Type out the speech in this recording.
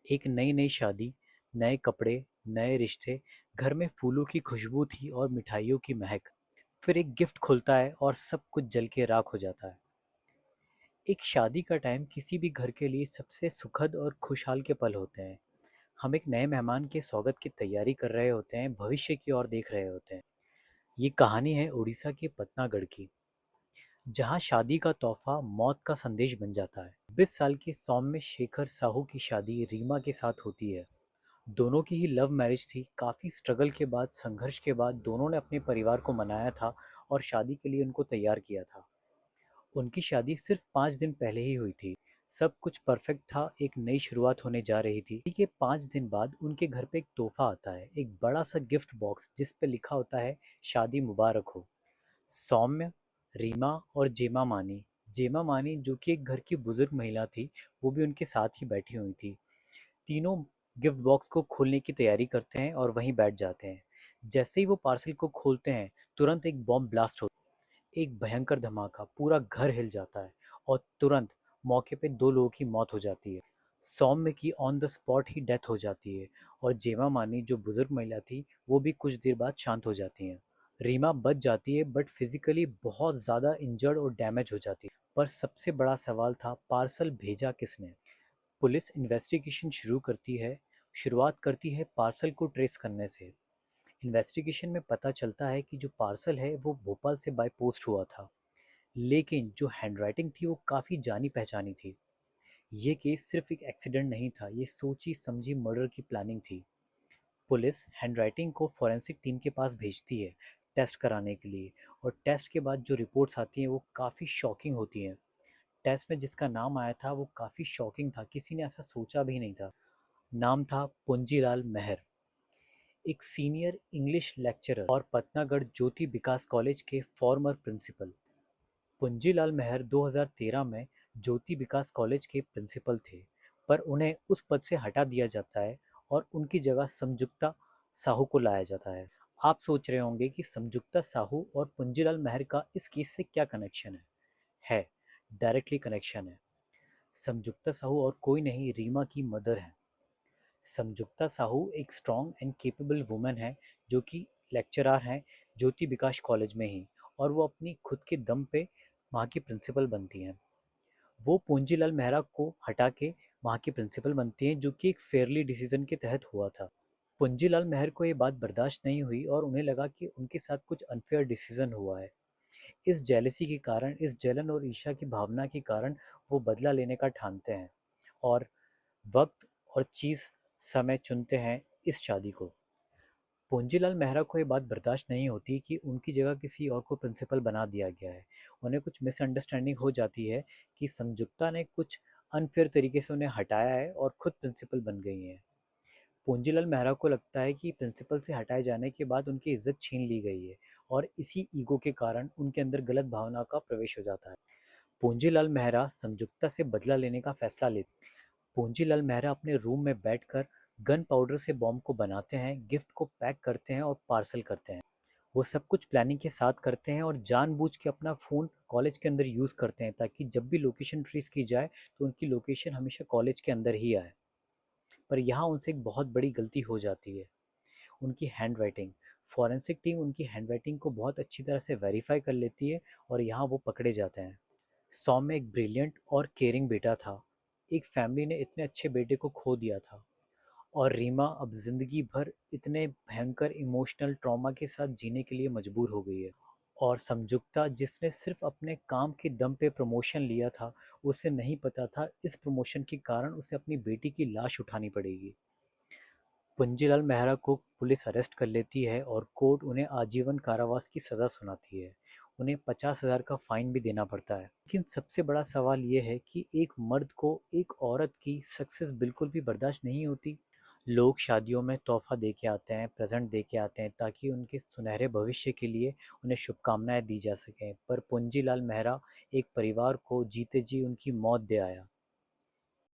एक नई नई शादी, नए कपड़े, नए रिश्ते, घर में फूलों की खुशबू थी और मिठाइयों की महक। फिर एक गिफ्ट खुलता है और सब कुछ जल के राख हो जाता है। एक शादी का टाइम किसी भी घर के लिए सबसे सुखद और खुशहाल के पल होते हैं। हम एक नए मेहमान के स्वागत की तैयारी कर रहे होते हैं, भविष्य की ओर देख रहे होते हैं। ये कहानी है उड़ीसा के पतनागढ़ की, जहाँ शादी का तोहफा मौत का संदेश बन जाता है। 20 साल के सौम्य शेखर साहू की शादी रीमा के साथ होती है। दोनों की ही लव मैरिज थी। काफ़ी स्ट्रगल के बाद, संघर्ष के बाद दोनों ने अपने परिवार को मनाया था और शादी के लिए उनको तैयार किया था। उनकी शादी सिर्फ 5 दिन पहले ही हुई थी। सब कुछ परफेक्ट था, एक नई शुरुआत होने जा रही थी। शादी के 5 दिन बाद उनके घर पे एक तोहफा आता है, एक बड़ा सा गिफ्ट बॉक्स जिस पे लिखा होता है शादी मुबारक हो। सौम्य, रीमा और जेमा मानी जो कि एक घर की बुजुर्ग महिला थी, वो भी उनके साथ ही बैठी हुई थी। तीनों गिफ्ट बॉक्स को खोलने की तैयारी करते हैं और वहीं बैठ जाते हैं। जैसे ही वो पार्सल को खोलते हैं, तुरंत एक बॉम्ब ब्लास्ट होता है। एक भयंकर धमाका, पूरा घर हिल जाता है और तुरंत मौके पे 2 लोगों की मौत हो जाती है। सौम्य की on the spot he death हो जाती है और जेमा मानी जो बुजुर्ग महिला थी, वो भी कुछ देर बाद शांत हो जाती हैं। रीमा बच जाती है बट फिजिकली बहुत ज़्यादा इंजर्ड और डैमेज हो जाती है। पर सबसे बड़ा सवाल था, पार्सल भेजा किसने। पुलिस इन्वेस्टिगेशन शुरुआत करती है पार्सल को ट्रेस करने से। इन्वेस्टिगेशन में पता चलता है कि जो पार्सल है वो भोपाल से बाय पोस्ट हुआ था, लेकिन जो हैंडराइटिंग थी वो काफ़ी जानी पहचानी थी। ये केस सिर्फ एक एक्सीडेंट नहीं था, ये सोची समझी मर्डर की प्लानिंग थी। पुलिस हैंडराइटिंग को फॉरेंसिक टीम के पास भेजती है टेस्ट कराने के लिए, और टेस्ट के बाद जो रिपोर्ट्स आती हैं वो काफ़ी शॉकिंग होती हैं। टेस्ट में जिसका नाम आया था वो काफ़ी शॉकिंग था, किसी ने ऐसा सोचा भी नहीं था। नाम था पुंजीलाल मेहर, एक सीनियर इंग्लिश लेक्चरर और पतनागढ़ ज्योति विकास कॉलेज के फॉर्मर प्रिंसिपल। पुंजीलाल मेहर 2013 में ज्योति विकास कॉलेज के प्रिंसिपल थे, पर उन्हें उस पद से हटा दिया जाता है और उनकी जगह संजुक्ता साहू को लाया जाता है। आप सोच रहे होंगे कि संजुक्ता साहू और पुंजीलाल मेहर का इस केस से क्या कनेक्शन है। डायरेक्टली कनेक्शन है। संजुक्ता साहू और कोई नहीं, रीमा की मदर हैं। संजुक्ता साहू एक स्ट्रॉन्ग एंड केपेबल वुमेन है, जो कि लेक्चरर हैं ज्योति विकास कॉलेज में ही, और वो अपनी खुद के दम पे वहाँ की प्रिंसिपल बनती हैं। वो पूंजीलाल मेहरा को हटा के वहाँ की प्रिंसिपल बनती हैं, जो कि एक फेयरली डिसीजन के तहत हुआ था। पूंजीलाल मेहर को ये बात बर्दाश्त नहीं हुई और उन्हें लगा कि उनके साथ कुछ अनफेयर डिसीजन हुआ है। इस जेलसी के कारण, इस जलन और ईर्ष्या की भावना के कारण वो बदला लेने का ठानते हैं और वक्त और चीज़ समय चुनते हैं इस शादी को। पूंजीलाल मेहरा को ये बात बर्दाश्त नहीं होती कि उनकी जगह किसी और को प्रिंसिपल बना दिया गया है। उन्हें कुछ मिसअंडरस्टैंडिंग हो जाती है कि संजुक्ता ने कुछ अनफेयर तरीके से उन्हें हटाया है और खुद प्रिंसिपल बन गई हैं। पूंजीलाल मेहरा को लगता है कि प्रिंसिपल से हटाए जाने के बाद उनकी इज्जत छीन ली गई है और इसी ईगो के कारण उनके अंदर गलत भावना का प्रवेश हो जाता है। पूंजीलाल मेहरा संजुक्ता से बदला लेने का फैसला लेते। पूंजीलाल मेहरा अपने रूम में बैठकर गन पाउडर से बॉम्ब को बनाते हैं, गिफ्ट को पैक करते हैं और पार्सल करते हैं। वो सब कुछ प्लानिंग के साथ करते हैं और जानबूझ के अपना फ़ोन कॉलेज के अंदर यूज़ करते हैं, ताकि जब भी लोकेशन ट्रेस की जाए तो उनकी लोकेशन हमेशा कॉलेज के अंदर ही आए। पर यहाँ उनसे एक बहुत बड़ी गलती हो जाती है, उनकी हैंड राइटिंग। फॉरेंसिक टीम उनकी हैंड राइटिंग को बहुत अच्छी तरह से वेरीफाई कर लेती है और यहाँ वो पकड़े जाते हैं। सौम्य एक ब्रिलियंट और केयरिंग बेटा था। एक फैमिली ने इतने अच्छे बेटे को खो दिया था, और रीमा अब जिंदगी भर इतने भयंकर इमोशनल ट्रॉमा के साथ जीने के लिए मजबूर हो गई है। और संजुक्ता, जिसने सिर्फ अपने काम के दम पे प्रमोशन लिया था, उसे नहीं पता था इस प्रमोशन के कारण उसे अपनी बेटी की लाश उठानी पड़ेगी। पुंजीलाल मेहरा को पुलिस अरेस्ट कर लेती है और कोर्ट उन्हें आजीवन कारावास की सज़ा सुनाती है। उन्हें 50,000 का फाइन भी देना पड़ता है। लेकिन सबसे बड़ा सवाल ये है कि एक मर्द को एक औरत की सक्सेस बिल्कुल भी बर्दाश्त नहीं होती। लोग शादियों में तोहफा दे के आते हैं, प्रेजेंट दे के आते हैं, ताकि उनके सुनहरे भविष्य के लिए उन्हें शुभकामनाएं दी जा सकें। पर पुंजीलाल मेहरा एक परिवार को जीते जी उनकी मौत दे आया।